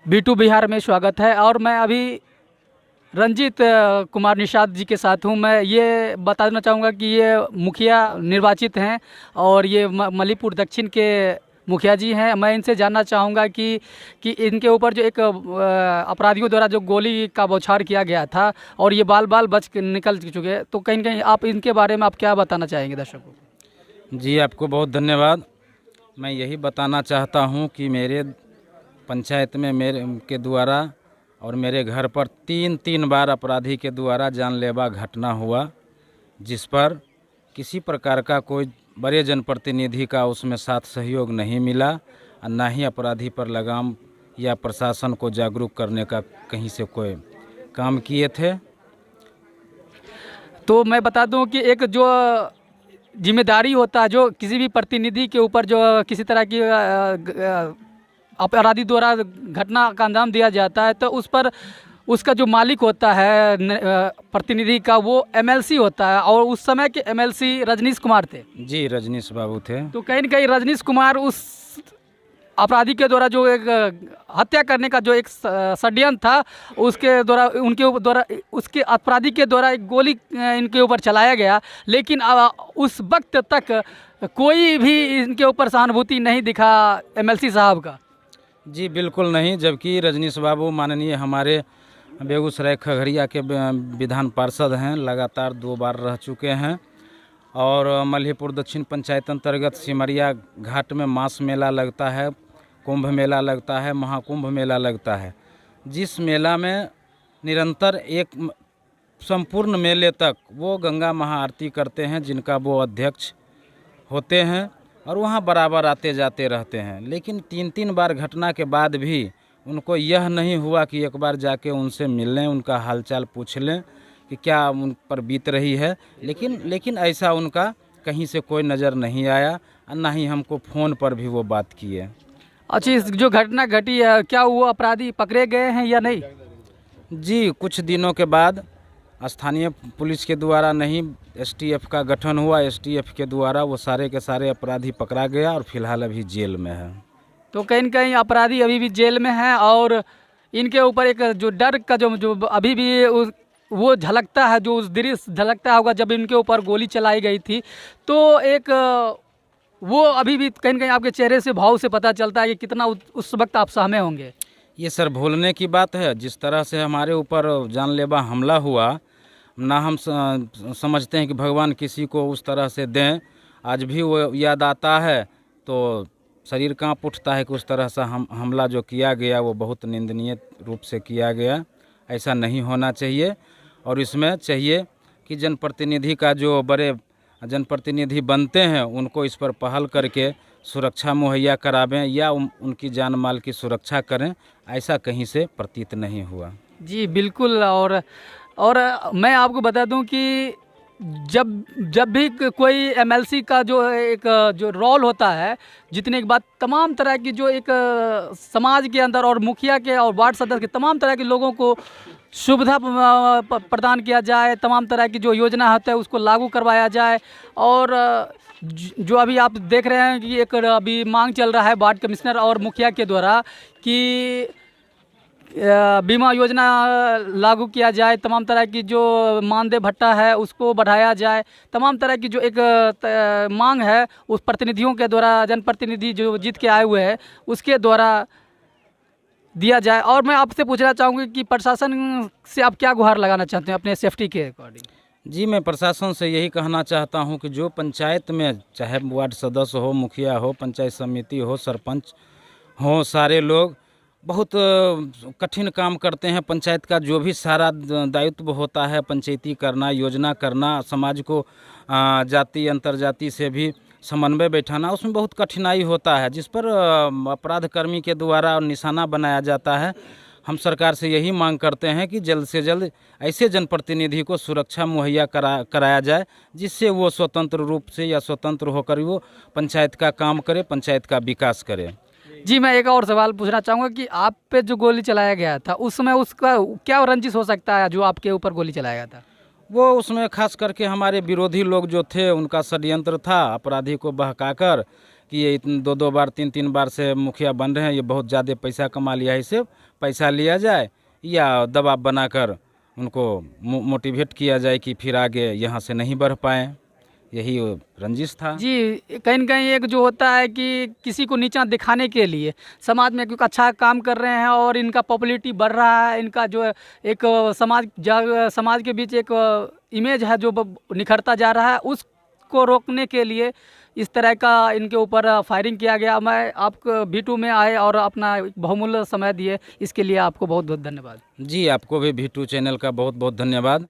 B2 Bihar में स्वागत है। और मैं अभी रंजीत कुमार निषाद जी के साथ हूँ। मैं ये बताना चाहूँगा कि ये मुखिया निर्वाचित हैं और ये मलीपुर दक्षिण के मुखिया जी हैं। मैं इनसे जानना चाहूँगा कि इनके ऊपर जो एक अपराधियों द्वारा जो गोली का बौछार किया गया था और ये बाल बाल बच के निकल चुके हैं, तो कहीं कहीं आप इनके बारे में आप क्या बताना चाहेंगे दर्शकों को? जी, आपको बहुत धन्यवाद। मैं यही बताना चाहता हूँ कि मेरे पंचायत में मेरे के द्वारा और मेरे घर पर तीन बार अपराधी के द्वारा जानलेवा घटना हुआ, जिस पर किसी प्रकार का कोई बड़े जनप्रतिनिधि का उसमें साथ सहयोग नहीं मिला और ना ही अपराधी पर लगाम या प्रशासन को जागरूक करने का कहीं से कोई काम किए थे। तो मैं बता दूं कि एक जो जिम्मेदारी होता है, जो किसी भी प्रतिनिधि के ऊपर जो किसी तरह की अपराधी द्वारा घटना का अंजाम दिया जाता है, तो उस पर उसका जो मालिक होता है प्रतिनिधि का, वो एमएलसी होता है। और उस समय के एमएलसी रजनीश कुमार थे। जी, रजनीश बाबू थे। तो कहीं न कहीं रजनीश कुमार उस अपराधी के द्वारा जो एक हत्या करने का जो एक षड्यंत्र था, उसके द्वारा उनके द्वारा उसके अपराधी के द्वारा एक गोली इनके ऊपर चलाया गया। लेकिन उस वक्त तक कोई भी इनके ऊपर सहानुभूति नहीं दिखा एमएलसी साहब का। जी बिल्कुल नहीं, जबकि रजनीश बाबू माननीय हमारे बेगूसराय खगड़िया के विधान पार्षद हैं, लगातार 2 बार रह चुके हैं। और मलीपुर दक्षिण पंचायत अंतर्गत सिमरिया घाट में मास मेला लगता है, कुंभ मेला लगता है, महाकुंभ मेला लगता है, जिस मेला में निरंतर एक संपूर्ण मेले तक वो गंगा महाआरती करते हैं, जिनका वो अध्यक्ष होते हैं और वहाँ बराबर आते जाते रहते हैं। लेकिन 3 बार घटना के बाद भी उनको यह नहीं हुआ कि एक बार जाके उनसे मिल लें, उनका हालचाल पूछ लें कि क्या उन पर बीत रही है। लेकिन ऐसा उनका कहीं से कोई नज़र नहीं आया और ना ही हमको फ़ोन पर भी वो बात किए। अच्छा, इस जो घटना घटी है, क्या वो अपराधी पकड़े गए हैं या नहीं? जी, कुछ दिनों के बाद स्थानीय पुलिस के द्वारा नहीं, एसटीएफ का गठन हुआ। एसटीएफ के द्वारा वो सारे के सारे अपराधी पकड़ा गया और फिलहाल अभी जेल में है। तो कहीं न कहीं अपराधी अभी भी जेल में हैं और इनके ऊपर एक जो डर का जो अभी भी वो झलकता है, जो उस दृश्य झलकता होगा जब इनके ऊपर गोली चलाई गई थी, तो एक वो अभी भी कहीं न कहीं आपके चेहरे से, भाव से पता चलता है कि कितना उस वक्त आप सहमे होंगे। ये सर भूलने की बात है। जिस तरह से हमारे ऊपर जानलेवा हमला हुआ, ना हम समझते हैं कि भगवान किसी को उस तरह से दें। आज भी वो याद आता है तो शरीर कांप उठता है कि उस तरह से हमला जो किया गया वो बहुत निंदनीय रूप से किया गया। ऐसा नहीं होना चाहिए और इसमें चाहिए कि जनप्रतिनिधि का जो बड़े जनप्रतिनिधि बनते हैं उनको इस पर पहल करके सुरक्षा मुहैया करावें या उनकी जान माल की सुरक्षा करें। ऐसा कहीं से प्रतीत नहीं हुआ। जी बिल्कुल। और मैं आपको बता दूं कि जब भी कोई एमएलसी का जो रोल होता है, जितने के बाद तमाम तरह की जो एक समाज के अंदर और मुखिया के और वार्ड सदस्य के तमाम तरह के लोगों को सुविधा प्रदान किया जाए, तमाम तरह की जो योजना होता है उसको लागू करवाया जाए। और जो अभी आप देख रहे हैं कि एक अभी मांग चल रहा है वार्ड कमिश्नर और मुखिया के द्वारा कि बीमा योजना लागू किया जाए, तमाम तरह की जो मानदेय भत्ता है उसको बढ़ाया जाए, तमाम तरह की जो एक मांग है उस प्रतिनिधियों के द्वारा, जनप्रतिनिधि जो जीत के आए हुए हैं उसके द्वारा दिया जाए। और मैं आपसे पूछना चाहूँगी कि प्रशासन से आप क्या गुहार लगाना चाहते हैं अपने सेफ्टी के अकॉर्डिंग? जी, मैं प्रशासन से यही कहना चाहता हूँ कि जो पंचायत में, चाहे वार्ड सदस्य हो, मुखिया हो, पंचायत समिति हो, सरपंच हो, सारे लोग बहुत कठिन काम करते हैं। पंचायत का जो भी सारा दायित्व होता है, पंचायती करना, योजना करना, समाज को जाति अंतर्जाति से भी समन्वय बैठाना, उसमें बहुत कठिनाई होता है, जिस पर अपराधकर्मी के द्वारा निशाना बनाया जाता है। हम सरकार से यही मांग करते हैं कि जल्द से जल्द ऐसे जनप्रतिनिधि को सुरक्षा मुहैया कराया जाए, जिससे वो स्वतंत्र रूप से या स्वतंत्र होकर वो पंचायत का काम करे, पंचायत का विकास करे। जी, मैं एक और सवाल पूछना चाहूँगा कि आप पे जो गोली चलाया गया था उस समय उसका क्या रंजिश हो सकता है जो आपके ऊपर गोली चलाया गया था? वो उसमें खास करके हमारे विरोधी लोग जो थे उनका षड्यंत्र था, अपराधी को बहकाकर कि ये 2 बार 3 बार से मुखिया बन रहे हैं, ये बहुत ज़्यादा पैसा कमा लिया है, इसे पैसा लिया जाए या दबाव बनाकर उनको मोटिवेट किया जाए कि फिर आगे यहाँ से नहीं बढ़ पाएँ। यही रंजिश था। जी, कहीं न कहीं एक जो होता है कि किसी को नीचा दिखाने के लिए समाज में क्योंकि अच्छा काम कर रहे हैं और इनका पॉपुलैरिटी बढ़ रहा है, इनका जो एक समाज के बीच एक इमेज है जो निखरता जा रहा है, उसको रोकने के लिए इस तरह का इनके ऊपर फायरिंग किया गया। मैं आप V2 में आए और अपना बहुमूल्य समय दिए, इसके लिए आपको बहुत बहुत धन्यवाद। जी, आपको भी V2 चैनल का बहुत बहुत धन्यवाद।